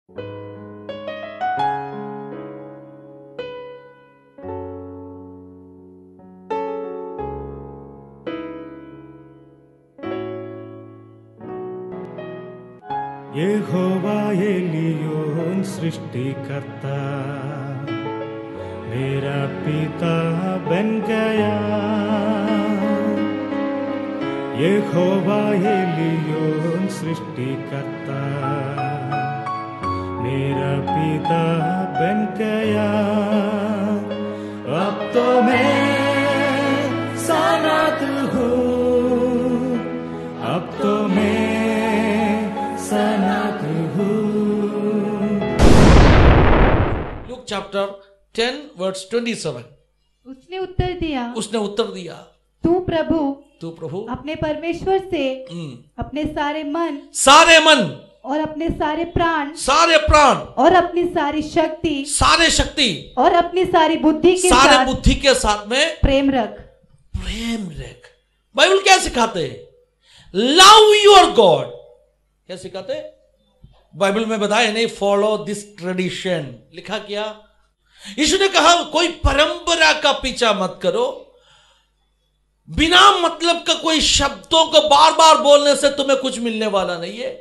यहोवा Elyon सृष्टिकर्ता मेरा पिता बन गया। यहोवा एलियोन सृष्टिकर्ता मेरा पिता बन गया। अब तो मैं सनात हूँ, अब तो मैं सनात हूँ। Luke chapter 10 verse 27। उसने उत्तर दिया, तू प्रभु अपने परमेश्वर से अपने सारे मन और अपने सारे प्राण और अपनी सारी शक्ति और अपनी सारी बुद्धि के साथ में प्रेम रख। बाइबल क्या सिखाते हैं? Love your God. क्या सिखाते? बाइबल में बताया नहीं, फॉलो दिस ट्रेडिशन। लिखा क्या? यीशु ने कहा कोई परंपरा का पीछा मत करो, बिना मतलब का कोई शब्दों को बार बार बोलने से तुम्हें कुछ मिलने वाला नहीं है।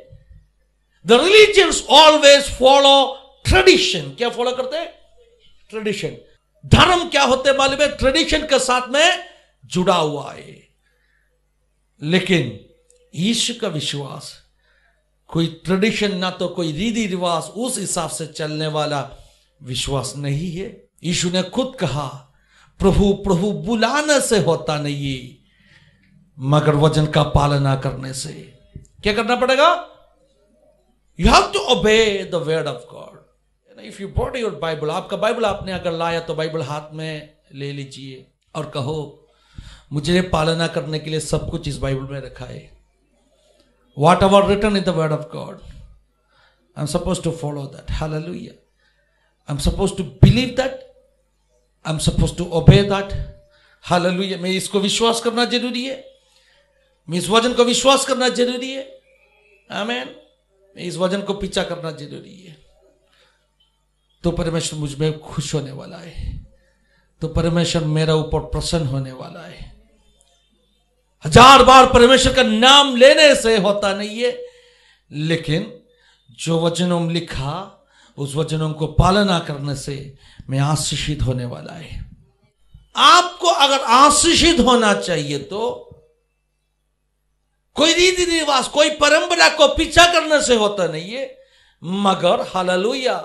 The religions always follow tradition. क्या फॉलो करते हैं? ट्रेडिशन। धर्म क्या होते हैं मालूम है? ट्रेडिशन के साथ में जुड़ा हुआ है। लेकिन यीशु का विश्वास कोई ट्रेडिशन, ना तो कोई रीति रिवाज उस हिसाब से चलने वाला विश्वास नहीं है। यीशु ने खुद कहा प्रभु प्रभु बुलाने से होता नहीं मगर वचन का पालना करने से। क्या करना पड़ेगा? You have to obey the word of God. If you brought your Bible, आपका बाइबल आपने अगर लाया तो बाइबल हाथ में ले लीजिए और कहो मुझे पालना करने के लिए सब कुछ इस बाइबल में रखा है। Whatever written in the word of God, I'm supposed to follow that. Hallelujah. I'm supposed to believe that. I'm supposed to obey that. Hallelujah. मैं इसको विश्वास करना जरूरी है। मैं इस वचन को विश्वास करना जरूरी है। आमीन। मैं इस वचन को पीछा करना जरूरी है। तो परमेश्वर मुझ में खुश होने वाला है, तो परमेश्वर मेरा ऊपर प्रसन्न होने वाला है। हजार बार परमेश्वर का नाम लेने से होता नहीं है, लेकिन जो वचनों में लिखा उस वचनों को पालना करने से मैं आशीषित होने वाला है। आपको अगर आशीषित होना चाहिए तो कोई रीति रिवाज, कोई परंपरा को पीछा करने से होता नहीं है, मगर हालेलुया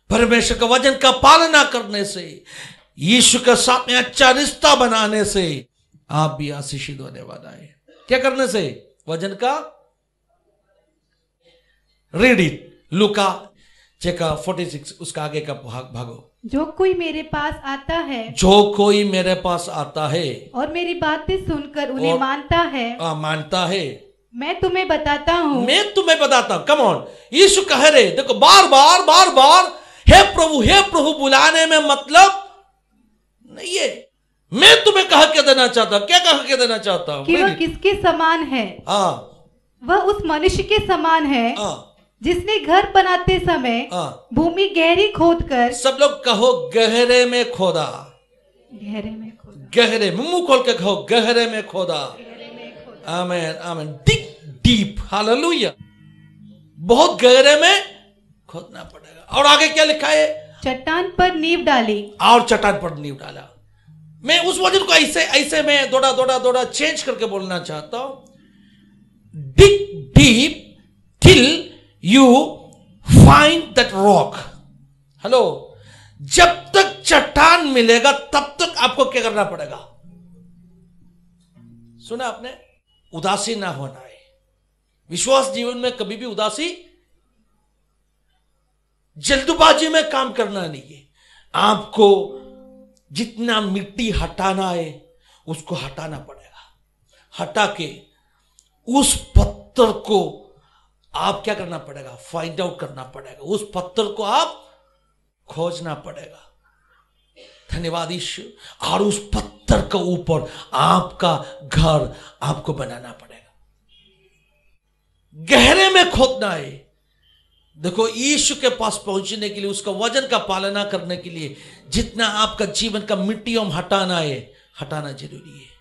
परमेश्वर का वचन का पालना करने से, यीशु के साथ में अच्छा रिश्ता बनाने से आप भी आशीषित होने वाला है। क्या करने से? वचन का। Read it. लूका चेका 46 उसका आगे का भागो। जो कोई मेरे पास आता है और मेरी बातें सुनकर उन्हें मानता है मैं तुम्हें बताता हूँ। Come on. यीशु कह रहे देखो बार बार हे प्रभु बुलाने में मतलब नहीं है। मैं तुम्हें कह के देना चाहता। क्या कह के देना चाहता हूं? कि वह किसके समान है? वह उस मनुष्य के समान है जिसने घर बनाते समय भूमि गहरी खोदकर। सब लोग कहो गहरे में खोदा। गहरे मुंह खोल के कहो गहरे में खोदा। आमीन आमीन। Dig deep. हालेलुया। बहुत गहरे में खोदना पड़ेगा। और आगे क्या लिखा है? चट्टान पर नींव डाली। और चट्टान पर नींव डाला। मैं उस वचन को ऐसे में दौड़ा चेंज करके बोलना चाहता हूं। Dig deep till you find that rock. Hello, जब तक चट्टान मिलेगा तब तक आपको क्या करना पड़ेगा? सुना आपने? उदासी ना होना है। विश्वास जीवन में कभी भी उदासी, जल्दबाजी में काम करना नहीं है। आपको जितना मिट्टी हटाना है उसको हटाना पड़ेगा। हटा के उस पत्थर को आप क्या करना पड़ेगा? फाइंड आउट करना पड़ेगा। उस पत्थर को आप खोजना पड़ेगा। धन्यवाद ईश्वर। और उस पत्थर के ऊपर आपका घर आपको बनाना पड़ेगा। गहरे में खोदना है। देखो, यीशु के पास पहुंचने के लिए, उसका वचन का पालना करने के लिए जितना आपका जीवन का मिट्टियों में हटाना है, हटाना जरूरी है।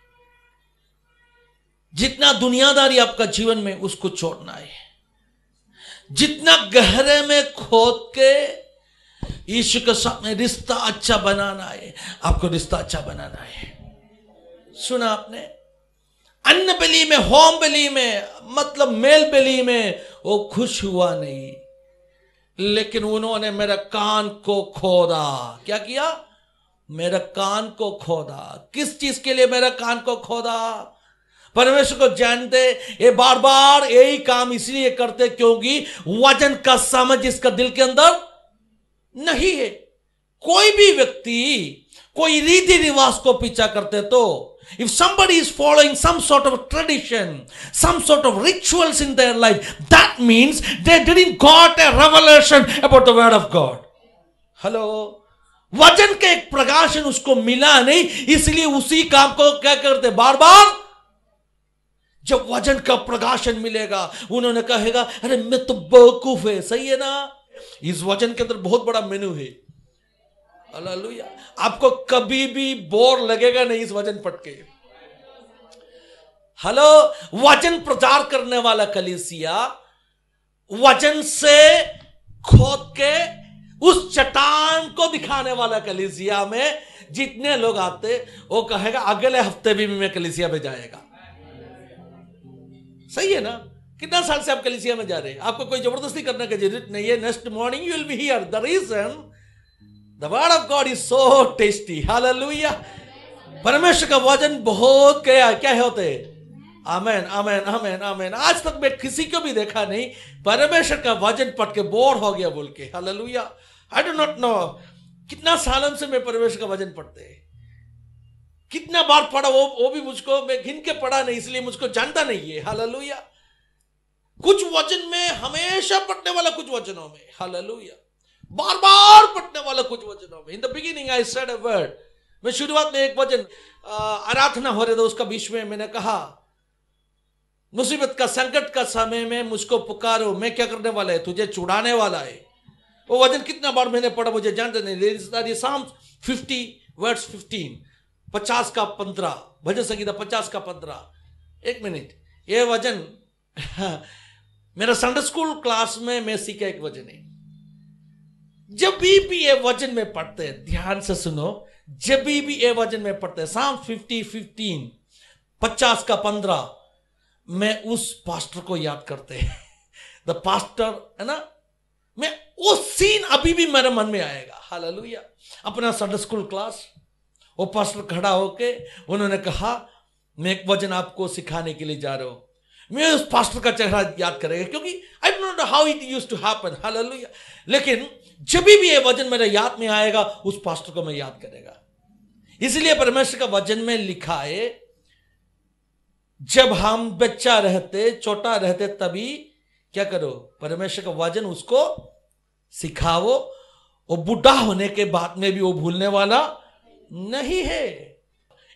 जितना दुनियादारी आपका जीवन में, उसको छोड़ना है। जितना गहरे में खोद के यीशु के साथ में रिश्ता अच्छा बनाना है, आपको रिश्ता अच्छा बनाना है। सुना आपने, अन्न बलि में, होम बलि में, मतलब मेल बलि में वो खुश हुआ नहीं, लेकिन उन्होंने मेरे कान को खोदा। क्या किया? मेरे कान को खोदा। किस चीज के लिए मेरे कान को खोदा? परमेश्वर को जानते, ये बार बार यही काम इसलिए करते क्योंकि वचन का समझ इसका दिल के अंदर नहीं है। कोई भी व्यक्ति कोई रीति रिवाज को पीछा करते तो, if somebody is following some sort of tradition, some sort of rituals in their life, that means they didn't got a revelation about the word of God. Hello, वचन का एक प्रकाशन उसको मिला नहीं, इसलिए उसी काम को क्या करते बार बार। जब वचन का प्रकाशन मिलेगा, उन्होंने कहेगा, अरे मैं तो बेवकूफ है। सही है ना? इस वचन के अंदर बहुत बड़ा मेनू है। हालेलुया। आपको कभी भी बोर लगेगा नहीं इस वचन पढ़ के। हेलो, वचन प्रचार करने वाला कलीसिया, वचन से खोद के उस चट्टान को दिखाने वाला कलीसिया में जितने लोग आते, वो कहेगा अगले हफ्ते भी मैं कलीसिया में जाएगा। सही है ना? कितना साल से आप कलीसिया में जा रहे हैं? आपको कोई जबरदस्ती करने की जरूरत नहीं है। Next morning you will be here. The reason, the word of God is so tasty. Hallelujah. परमेश्वर का वचन बहुत क्या होते हैं? आमेन, आमेन, आमेन, आमेन। आज तक मैं किसी को भी देखा नहीं परमेश्वर का वचन पढ़ के बोर हो गया बोल के। Hallelujah. I do not know कितना सालों से मैं परमेश्वर का वचन पढ़ते हैं, कितना बार पढ़ा वो भी मुझको, मैं गिन के पढ़ा नहीं, इसलिए मुझको जानता नहीं है। हालेलुया। कुछ वचन में हमेशा पढ़ने वाला, कुछ वचनों में हालेलुया बार बार पढ़ने वाला, कुछ वचनों में। In the beginning I said a word. मैं शुरुआत में एक वचन आराधना हो रहे थे, उसका बीच में मैंने कहा, मुसीबत का, संकट का समय में मुझको पुकारो, मैं क्या करने वाला है? तुझे छुड़ाने वाला है। वो वचन कितना बार मैंने पढ़ा मुझे जानते नहीं। साम 50 वर्स 15, 50 का 15, भजन संगीता 50 का 15। एक मिनट, ये वचन मेरा संडे स्कूल क्लास में मैं सीखा एक वचन है। जब भी ये वचन में पढ़ते हैं, ध्यान से सुनो, जब भी ये वचन में पढ़ते हैं, साम 50:15, 50 का 15, मैं उस पास्टर को याद करते हैं। द पास्टर है ना, मैं वो सीन अभी भी मेरे मन में आएगा। हालेलुया। अपना संडे स्कूल क्लास, वो पास्टर खड़ा होके उन्होंने कहा, मैं एक वचन आपको सिखाने के लिए जा रहा हूं। मैं उस पास्टर का चेहरा याद करेगा, क्योंकि I don't know how it used to happen. Hallelujah. लेकिन जब भी ये वचन मेरे याद में आएगा, उस पास्टर को मैं याद करेगा। इसलिए परमेश्वर का वचन में लिखा है, जब हम बच्चा रहते, छोटा रहते, तभी क्या करो? परमेश्वर का वचन उसको सिखाओ। वो बुढ़ा होने के बाद में भी वो भूलने वाला नहीं है।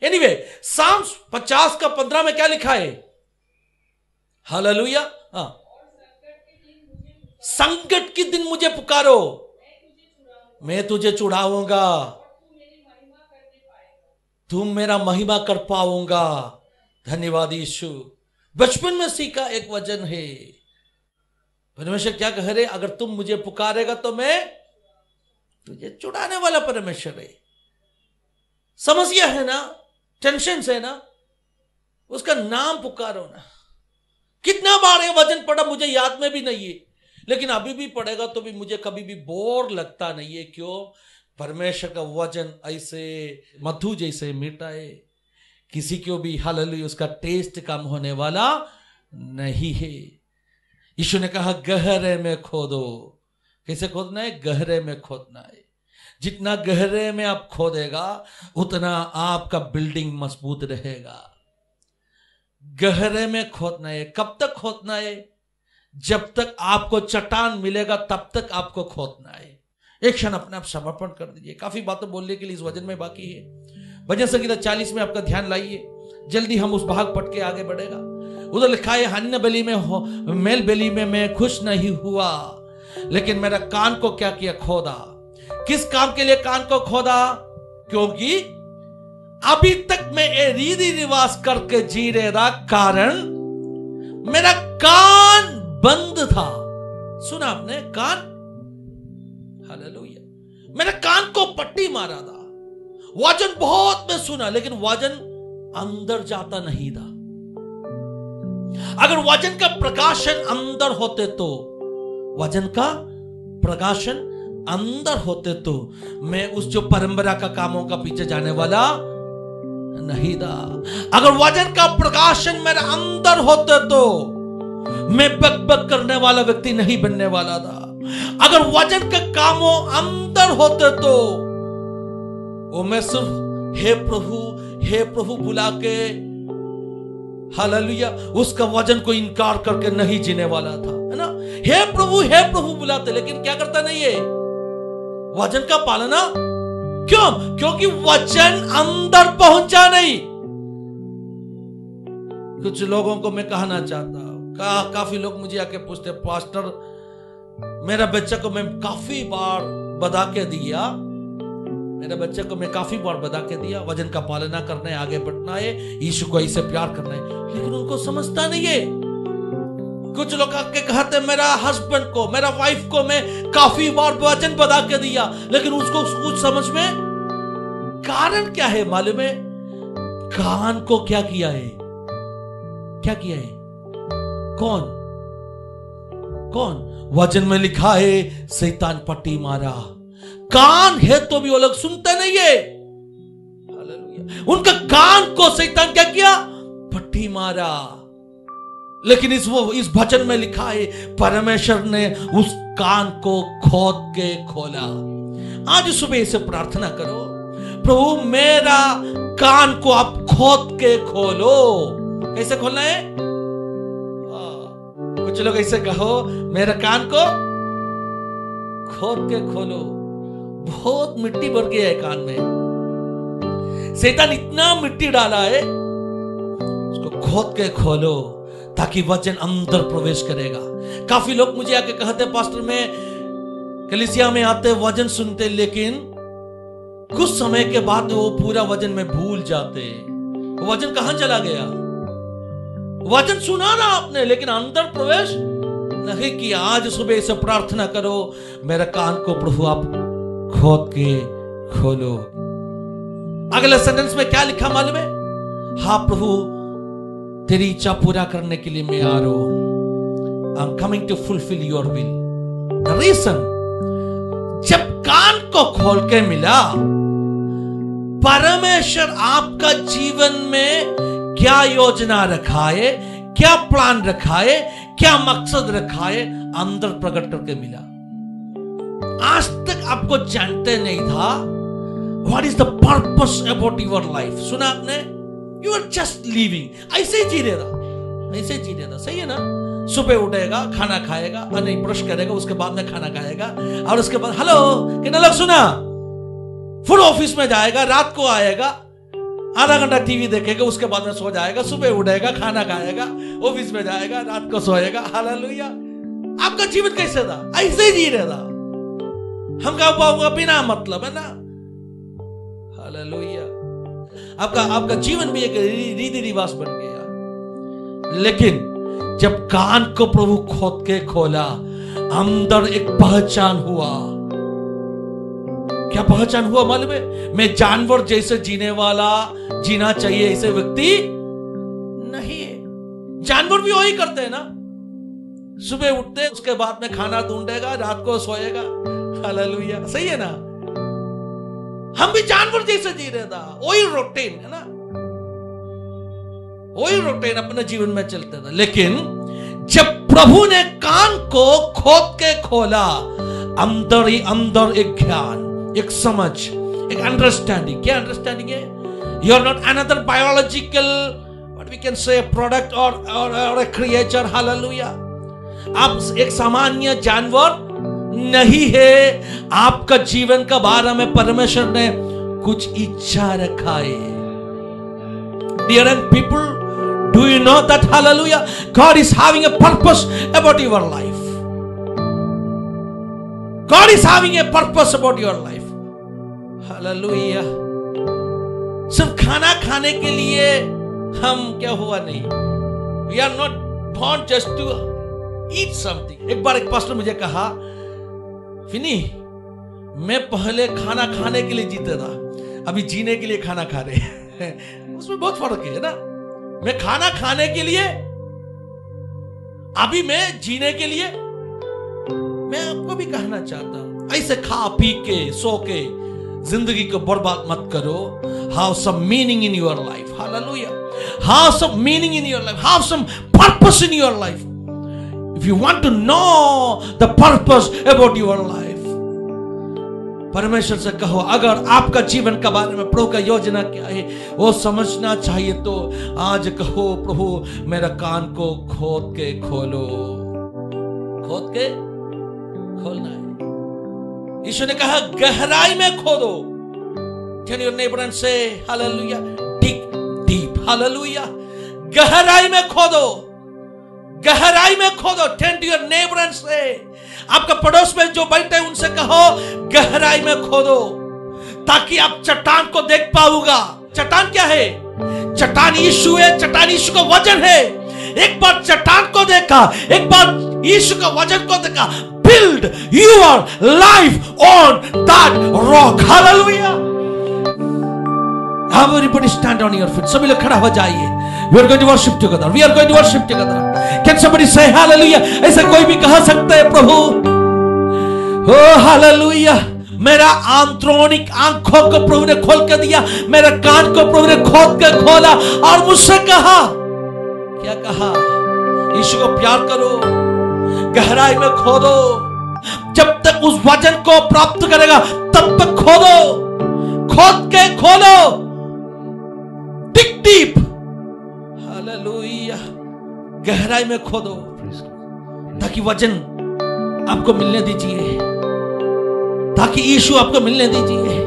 एनीवे, साम 50 का 15 में क्या लिखा है? हालेलुया। हाँ, संकट के दिन मुझे पुकारो, मैं तुझे छुड़ाऊंगा, तुम मेरा महिमा कर पाऊंगा। धन्यवाद यीशु। बचपन में सीखा एक वचन है, परमेश्वर क्या कह रहे? अगर तुम मुझे पुकारेगा तो मैं तुझे छुड़ाने वाला परमेश्वर है। समस्या है ना, टेंशन है ना, उसका नाम पुकारो ना। कितना बार ये वचन पढ़ा मुझे याद में भी नहीं है, लेकिन अभी भी पढ़ेगा तो भी मुझे कभी भी बोर लगता नहीं है। क्यों? परमेश्वर का वचन ऐसे मधु जैसे मीठा है, किसी को भी हालेलुया उसका टेस्ट कम होने वाला नहीं है। यीशु ने कहा, गहरे में खोदो। कैसे खोदना है? गहरे में खोदना है। जितना गहरे में आप खोदेगा, उतना आपका बिल्डिंग मजबूत रहेगा। गहरे में खोदना है। कब तक खोदना है? जब तक आपको चट्टान मिलेगा, तब तक आपको खोदना है। एक क्षण अपने आप समर्पण कर दीजिए। काफी बातें बोलने के लिए इस वचन में बाकी है। भजन संगीता 40 में आपका ध्यान लाइए। जल्दी हम उस भाग पढ़ के आगे बढ़ेगा। उधर लिखा है, अन्न बलि में मेल बलि में मैं खुश नहीं हुआ, लेकिन मेरा कान को क्या किया? खोदा। किस काम के लिए कान को खोदा? क्योंकि अभी तक मैं ये रीति रिवाज करके जी रहा था, कारण मेरा कान बंद था। सुना आपने? कान, हालेलुया। मेरे कान को पट्टी मारा था। वचन बहुत में सुना, लेकिन वचन अंदर जाता नहीं था। अगर वचन का प्रकाशन अंदर होते तो, वचन का प्रकाशन अंदर होते तो मैं उस जो परंपरा का कामों का पीछे जाने वाला नहीं था। अगर वचन का प्रकाशन मेरे अंदर होते तो मैं बक करने वाला व्यक्ति नहीं बनने वाला था। अगर वचन के कामों अंदर होते तो वो मैं सिर्फ हे प्रभु बुला के, हालेलुया, उसका वचन को इनकार करके नहीं जीने वाला था, है ना? हे प्रभु बुलाते, लेकिन क्या करता नहीं है? वचन का पालना। क्यों? क्योंकि वचन अंदर पहुंचा नहीं। कुछ लोगों को मैं कहना चाहता हूं, काफी लोग मुझे आके पूछते, पास्टर मेरा बच्चा को मैं काफी बार बता के दिया, वचन का पालना करना है, आगे बढ़ना है, यीशु को ऐसे प्यार करना है, लेकिन उनको समझता नहीं है। कुछ लोग आके कहते मेरा हस्बैंड को, मेरा वाइफ को मैं काफी बार वचन बता के दिया, लेकिन उसको कुछ समझ में, कारण क्या है मालूम है? कान को क्या किया है? कौन? वचन में लिखा है शैतान पट्टी मारा। कान है तो भी वो लोग सुनते नहीं है। हालेलुया। उनका कान को शैतान क्या किया? पट्टी मारा। लेकिन इस वचन में लिखा है परमेश्वर ने उस कान को खोद के खोला। आज सुबह से प्रार्थना करो, प्रभु मेरा कान को आप खोद के खोलो। कैसे खोलना है? कुछ लोग ऐसे कहो, मेरे कान को खोद के खोलो। बहुत मिट्टी भर गया है कान में, शैतान इतना मिट्टी डाला है, उसको खोद के खोलो ताकि वचन अंदर प्रवेश करेगा। काफी लोग मुझे आके कहते, पास्टर में कलीसिया में आते, वचन सुनते, लेकिन कुछ समय के बाद वो पूरा वचन में भूल जाते। वचन कहां चला गया? वचन सुना ना आपने, लेकिन अंदर प्रवेश नहीं किया। आज सुबह से प्रार्थना करो, मेरे कान को प्रभु आप खोद के खोलो। अगले सेंटेंस में क्या लिखा मालूम है? हाँ प्रभु, तेरी इच्छा पूरा करने के लिए मैं आ रहा हूं। I am coming to fulfil your will. The reason, जब कान को खोल के मिला, परमेश्वर आपका जीवन में क्या योजना रखा है, क्या प्लान रखा है, क्या मकसद रखा है, अंदर प्रकट करके मिला। आज तक आपको जानते नहीं था what is the purpose about your life. सुना आपने? You are just living. ऐसे ही जी रहा था, सही है ना? सुबह उठेगा, खाना खाएगा, नहीं ब्रश करेगा, उसके बाद में खाना खाएगा, और उसके बाद हेलो कितना लोग सुना, फिर ऑफिस में जाएगा, रात को आएगा, आधा घंटा टीवी देखेगा, उसके बाद में सो जाएगा, सुबह उठेगा, खाना खाएगा, ऑफिस में जाएगा, रात को सोएगा। हालेलुया। आपका जीवन कैसे था? ऐसे ही जी रहा था। हम कहा पाऊंगा बिना मतलब, है ना? हालेलुया। आपका जीवन भी एक रीति रिवाज बन गया। लेकिन जब कान को प्रभु खोद के खोला, अंदर एक पहचान हुआ। क्या पहचान हुआ मालूम है? मैं जानवर जैसे जीना चाहिए ऐसे व्यक्ति नहीं है। जानवर भी वही करते हैं ना, सुबह उठते, उसके बाद में खाना ढूंढेगा, रात को सोएगा। हालेलुया, सही है ना? हम भी जानवर जैसे जी रहे था, वही रूटीन है ना, वही रूटीन अपने जीवन में चलते था। लेकिन जब प्रभु ने कान को खोद के खोला, अंदर ही अंदर एक ज्ञान, एक समझ, एक अंडरस्टैंडिंग। क्या अंडरस्टैंडिंग है? You are not another biological what we can say product और ए क्रिएचर। हालेलुया। आप एक सामान्य जानवर नहीं है। आपका जीवन का बारे में परमेश्वर ने कुछ इच्छा रखा है। Dear young people, do you know that hallelujah, God is having a purpose about your life. God is having a purpose about your life. Hallelujah. सिर्फ खाना खाने के लिए हम क्या हुआ नहीं. We are not born just to eat something. एक बार एक पास्टर मुझे कहा, फिनी, मैं पहले खाना खाने के लिए जीता था, अभी जीने के लिए खाना खा रहे हैं. उसमें बहुत फर्क है ना. मैं खाना खाने के लिए, अभी मैं जीने के लिए. मैं आपको भी कहना चाहता हूं, ऐसे खा पी के सो के जिंदगी को बर्बाद मत करो. Have some meaning in your life. Hallelujah. Have some meaning in your life. Have some purpose in your life. If you want to know the purpose about your life, परमेश्वर से कहो, अगर आपका जीवन के बारे में प्रभु का योजना क्या है वो समझना चाहिए तो आज कहो, प्रभु मेरा कान को खोद के खोलो. खोद के खोलना है. यीशु ने कहा गहराई में खोदो. Tell your neighbor and say hallelujah, dig deep. Hallelujah. गहराई में खोदो. गहराई में खोदो. Tell your neighbor and say, आपका पड़ोस में जो बैठे हैं उनसे कहो गहराई में खोदो, ताकि आप चट्टान को देख पाओगा. चट्टान क्या है? चट्टान यीशु है. चट्टान यीशु का वजन है. एक बार चट्टान को देखा, एक बार यीशु का वजन को देखा. Build your life on that rock. Hallelujah. Everybody stand on your feet. सभी लोग खड़ा हो जाइए. We are going to worship together. We are going to worship together. Can somebody say hallelujah? ऐसा कोई भी कह सकता है प्रभु? Oh hallelujah. मेरा आंतरिक आंखों को प्रभु ने खोल कर दिया. मेरा कान को प्रभु ने खोद कर खोला और मुझसे कहा, क्या कहा? यीशु को प्यार करो, गहराई में खोदो. जब तक उस वचन को प्राप्त करेगा तब तक खोदो. खोद के खोलो. Dig deep. हालेलुया. गहराई में खोदो ताकि वचन आपको मिलने दीजिए, ताकि यीशु आपको मिलने दीजिए.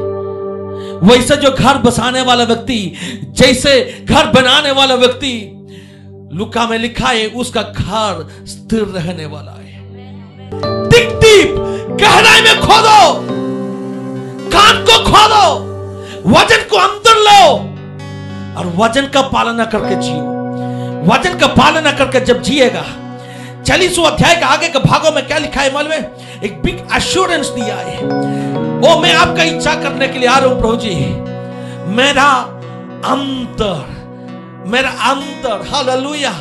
वैसे जो घर बसाने वाला व्यक्ति, जैसे घर बनाने वाला व्यक्ति, लूका में लिखा है उसका घर स्थिर रहने वाला है. Dig deep. गहराई में खोदो. कान को खोदो. वचन को अंदर लो और वचन का पालना करके जियो. वचन का पालना करके जब जिएगा, 40वां अध्याय के आगे के भागों में क्या लिखा है मालूम है? एक बिग एश्योरेंस दिया है. ओ मैं आपका इच्छा करने के लिए आ रहा हूं प्रभु जी. मेरा अंतर हालेलुया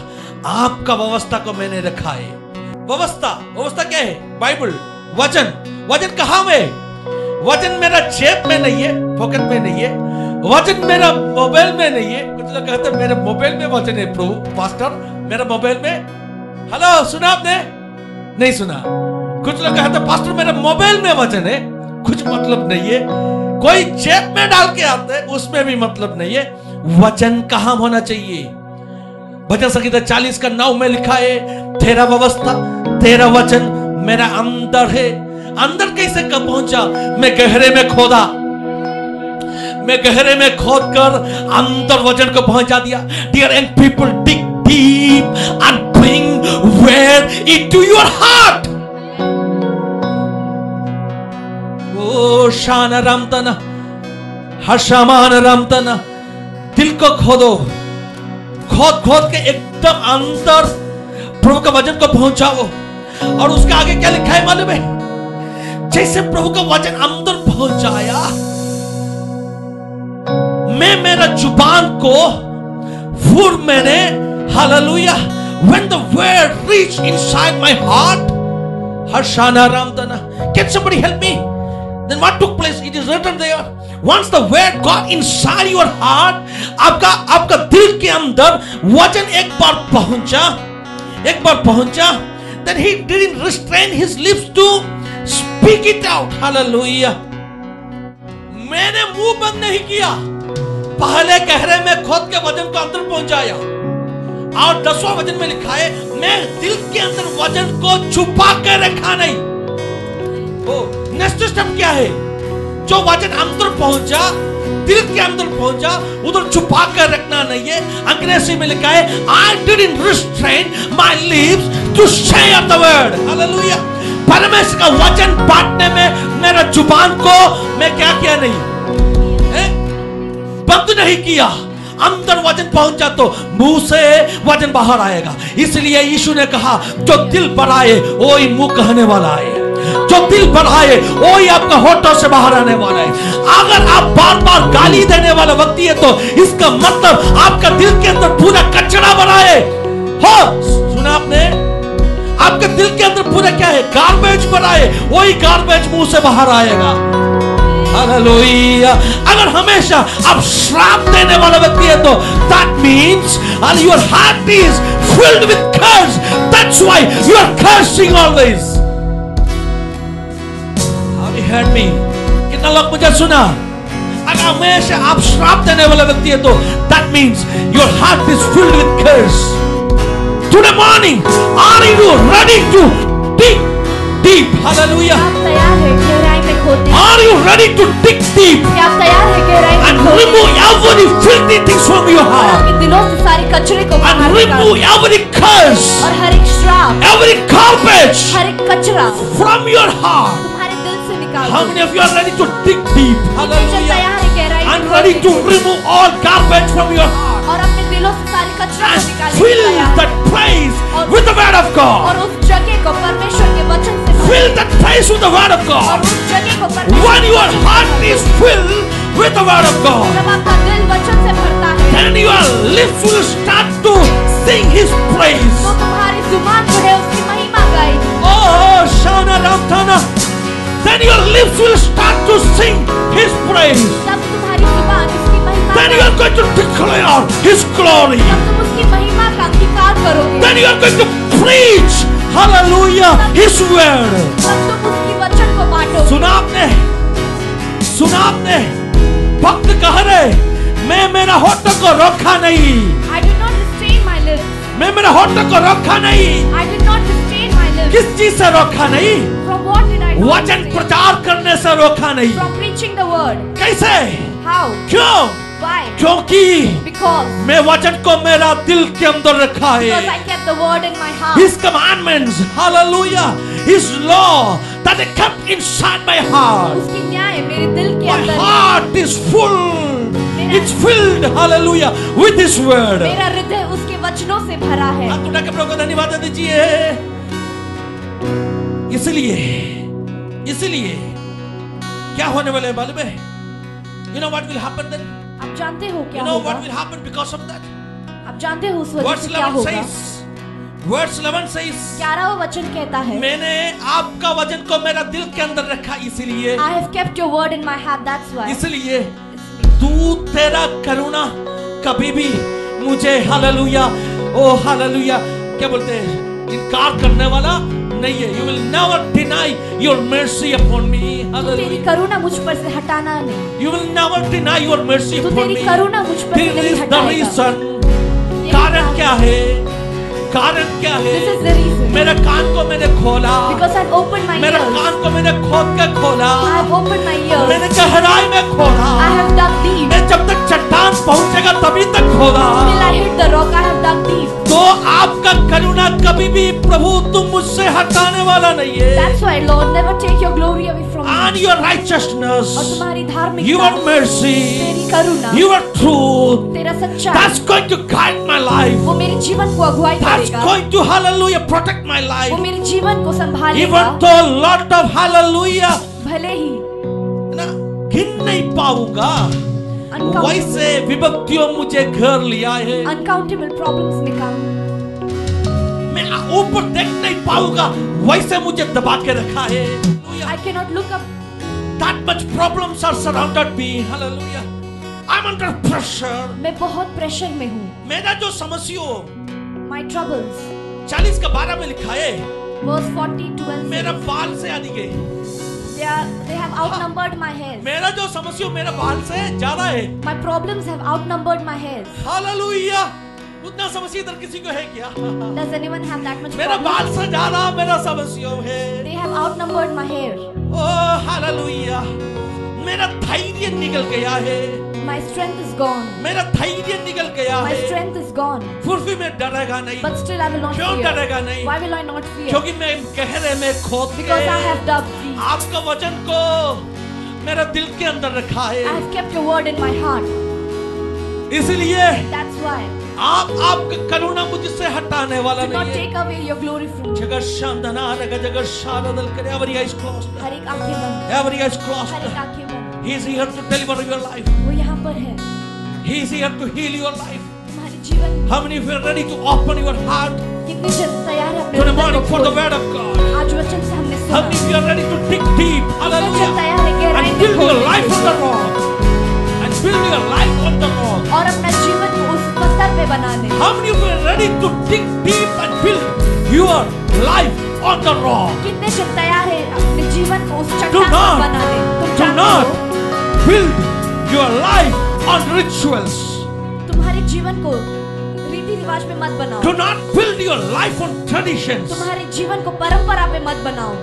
आपका व्यवस्था को मैंने रखा है. व्यवस्था क्या है? बाइबल, वचन कहां में? वचन मेरा जेब में नहीं है, पॉकेट में नहीं है. वचन मेरा मोबाइल में नहीं है. कुछ लोग कहते हैं मेरे मोबाइल में वचन है प्रभु पास्टर, मेरा मोबाइल में. हेलो, सुना आपने? नहीं सुना. कुछ लोग कहते हैं पास्टर मेरे मोबाइल में वचन है. कुछ मतलब नहीं है. कोई जेब में डाल के आते हैं, उसमें भी मतलब नहीं है. वचन कहां होना चाहिए? भजन संहिता 40:9 में लिखा है, तेरा व्यवस्था, तेरा वचन मेरा अंदर है. अंदर कैसे कब पहुंचा? मैं गहरे में खोदा. मैं गहरे में खोद कर अंदर वचन को पहुंचा दिया. Dear young people, dig deep and bring word into your heart. ओ शान रामतना, हर्षमान रामतना. दिल को खोदो. खोद के एकदम अंदर प्रभु का वचन को पहुंचाओ. और उसके आगे क्या लिखा है मालूम है? जैसे प्रभु का वचन अंदर पहुंचाया, मैं मेरा जुबान को फिर मैंने hallelujah, when the word reached inside my heart, हर्षाना रामतना. Can somebody help me? Then what took place? It is written there. Once the word got inside your heart, आपका दिल के अंदर वचन एक बार पहुंचा, then he didn't restrain his lips to speak it out. Hallelujah. मैंने मुंह बंद नहीं किया. पहले गहरे में खोद के वचन को अंदर पहुंचाया. और 10वां वचन में लिखा है, मैं दिल के अंदर वचन को छुपा के रखा नहीं. नेक्स्ट स्टेप क्या है? जो वचन अंदर पहुंचा, दिल के अंदर पहुंचा, उधर छुपा कर रखना नहीं है. अंग्रेजी में लिखा है, I didn't restrain my lips to share the word. Hallelujah. परमेश्वर का वचन बांटने में मेरा जुबान को मैं क्या किया नहीं, बंद नहीं किया। अंदर वचन पहुंचा तो मुंह से वचन बाहर आएगा। इसलिए यीशु ने कहा जो दिल बढ़ाए वही मुंह कहने वाला है, जो दिल बढ़ाए वही आपका होठों से बाहर आने वाला है। अगर आप बार बार गाली देने वाला व्यक्ति है तो इसका मतलब आपका दिल के अंदर पूरा कचरा भरा है। हो सुना आपने, आपके दिल के अंदर पूरा क्या है, गार्बेज भरा है, वही गार्बेज मुंह से बाहर आएगा। हालेलुया। अगर हमेशा आप श्राप देने वाला व्यक्ति है तो that means your heart is filled with curse. That's why you are cursing always. Have you heard me? कितना लोग मुझे सुना? अगर हमेशा आप श्राप देने वाला व्यक्ति है तो that means your heart is filled with curse. Today morning, are you ready to dig deep? Hallelujah. Are you ready to dig deep and remove every filthy things from your heart and remove every curse, every garbage from your heart? How many of you are ready to dig deep? Hallelujah. And ready to remove all garbage from your heart and fill that place with the word of God. Fill that place with the word of God. When your heart is filled with the word of God, then your lips will start to sing His praise. Oh, Shana Ramtana. Then your lips will start to sing His praise. Then you are going to declare His glory. Then you are going to preach, hallelujah, His word. सुना आपने, सुना आपने, भक्त कह रहे मैं मेरा होठों को रोका नहीं, I did not restrain my lips. मैं मेरा होठों को रोका नहीं, I did not restrain my lips. किस चीज से रोका नहीं? From what did I not वचन restrain? प्रचार करने से रोका नहीं। From preaching the word. कैसे? How? क्यों? Why? क्योंकि Because मैं वचन को मेरा दिल के अंदर रखा है। I kept the word in my heart. His commandments, hallelujah, His law that I kept inside my heart. उसकी न्याय मेरे दिल के My अंदर है। heart is full. It's filled, hallelujah, with His word. मेरा हृदय उसके वचनों से भरा है। हाथ उठा के प्रभु को धन्यवाद दीजिए। इसलिए क्या होने वाला है मालूम है? You know what will happen then? आप जानते हो क्या You know होगा? what will happen because of that? आप जानते हो उस वजह Verse से क्या 11 होगा? says, Verse 11 says, 11वां वचन कहता है मैंने आपका वचन को मेरा दिल के अंदर रखा इसलिए, I have kept your word in my heart, that's why. इसलिए तू तेरा करुणा कभी भी मुझे हालेलुया, ओ हालेलुया, क्या बोलते हैं, इनकार करने वाला नहीं है। You will never deny your mercy upon me. तू तेरी करुणा मुझ पर से हटाना नहीं। You will never deny your mercy तू upon तेरी me. करुणा मुझ पर से This नहीं is the हटाएगा। reason. कारण क्या है? कारण क्या है? This is the reason. मेरे कान को मैंने खोला, Because I've opened my मेरे ears. कान को मैंने खोद के खोला, I have opened my ears. मैंने गहराई में खोला, I have dug deep. मैं जब तक चट्टान पहुंचेगा तभी तक खोदा। Till I hit the rock, I have dug deep. तो आपका करुणा कभी भी प्रभु तुम मुझसे हटाने वाला नहीं है। That's why, Lord, never take your glory away from me. And your righteousness, और तुम्हारी धार्मिकता, your mercy, तेरी करुणा, your truth, तेरा सच्चाई, that's going to guide my life. वो मेरे जीवन को अगुवाई That's करेगा। going to hallelujah protect my वो life. मेरे जीवन को संभालेगा। Even though lot of hallelujah भले ही ना गिन नहीं पाऊंगा, वैसे विभक्तियों मुझे घर लिया है। uncountable problems में काम, मैं ऊपर देख नहीं पाऊंगा, वैसे मुझे दबा के रखा है। I cannot look up. That much problems are surrounded me. Hallelujah. I'm under pressure. मैं बहुत प्रेशर में हूँ। मेरा जो समस्या, My troubles. 40 का 12 में लिखा है, Verse 40:12. मेरा बाल से अधिक है। They have outnumbered my hairs. मेरा जो समस्या मेरा बाल से ज्यादा है। My problems have outnumbered my hairs. Hallelujah. उतना समस्या इधर किसी को है क्या? Does anyone have that much मेरा problem? बाल से ज्यादा मेरा समस्या है। They have outnumbered my hair. ओ हालेलुया। मेरा धैर्य निकल गया है। My strength is gone. मेरा धैर्य निकल गया My है। strength is gone. फिर भी मैं डरेगा नहीं। But still I will not क्यों fear. डरेगा नहीं? Why will I not fear? क्योंकि मैं गहरे में खोद के Because I have dug deep. आपका वचन को मेरा दिल के अंदर रखा है। I have kept your word in my heart. इसलिए That's why. आपका करुणा मुझसे हटाने वाला Do not नहीं है। take away your glory from me. जगत शांतना रगा जगत शारदल करे every eyes closed. हर एक आंखें बंद. Every eyes closed. हर एक आंखें बंद. He is here to deliver your life. वो यहाँ पर है. He is here to heal your life. तुम्हारे जीवन में. How many of you are ready to open your heart कितने जन तैयार है अपने to the हृदय morning को for the खोलने? word of God? आज वचन से हमने How सुना. many of you are ready to dig deep? कितने जन Hallelujah. तैयार है गहराई And में build your खोलने life के on the लिए? rock. And build your life on the rock. और अपना जीवन को उस पत्थर पे बनाने. How many of you are ready to dig deep and build your life on the rock? कितने जन तैयार है अपने जीवन को उस Do चट्टान not, पर बनाने? तुम do जानते not हो, build your life on rituals. तुम्हारे जीवन को रीति रिवाज पे मत बनाओ. Do not build your life on traditions. तुम्हारे जीवन को परंपरा पे मत बनाओ.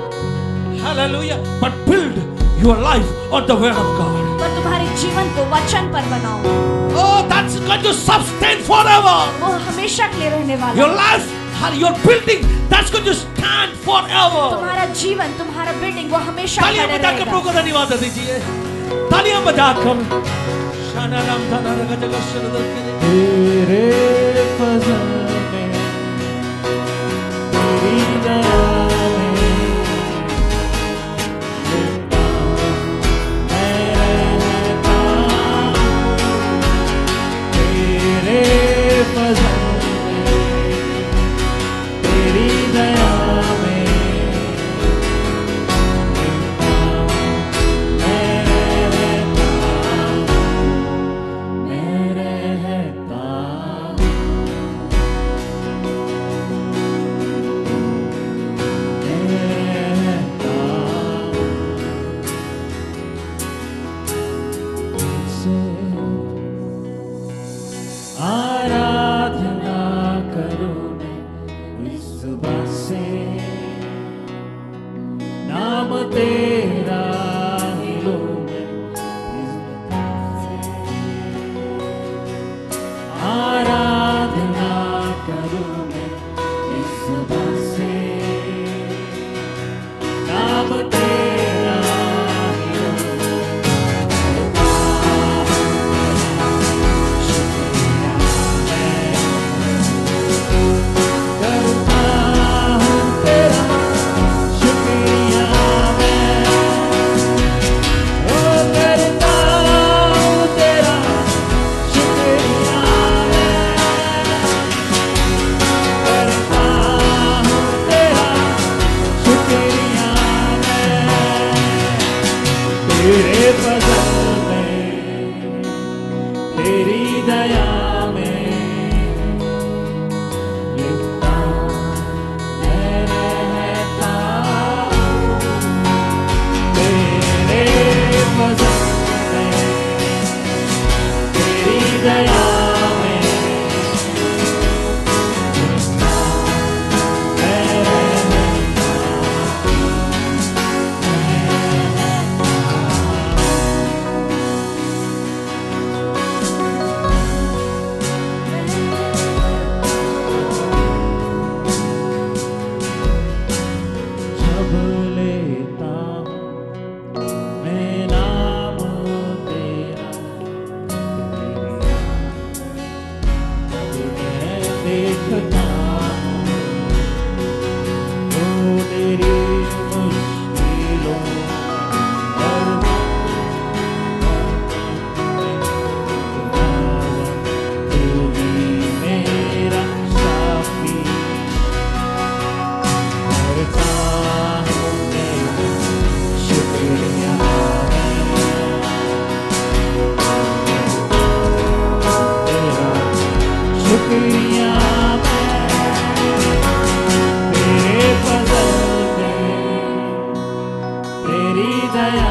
Hallelujah. But build your life on the word of God. पर तुम्हारे जीवन को वचन पर बनाओ. Oh, that's going to sustain forever. वो हमेशा के लिए रहने वाला Your है. life, your building, that's going to stand forever. तुम्हारा जीवन, तुम्हारा बिल्डिंग वो हमेशा तालियां खड़े बजाकर रहेगा. प्रभु को धन्यवाद दीजिए। तालियां बजाकर शानाराम धनारा गजगज शरदल करे। तेरे फजल में तेरी दया में मैं रहता हूँ। तेरे फजल में तेरी दया में मैं रहता आराधना करूं मैं इस सुबह से, नाम तेरा ही लूं मैं इस सुबह से। आराधना करूं मैं इस सुबह से, नाम तेरा ही लूं करता हूँ तेरा शुक्रिया मैं, ओ करता हूँ तेरा शुक्रिया मैं, करता हूँ तेरा शुक्रिया मैं। तेरे फजल में तेरी दया में लिपटा मैं रहता हूँ। तेरे फजल में तेरी दया में लिपटा मैं रहता जब लेता हूँ मैं नाम तेरा, मैं देखता हूँ तो तेरी मुश्किलों और तू ही मेरा साथी, करता हूँ तेरा शुक्रिया तेरा शुक्रिया तेरे फजल में तेरी दया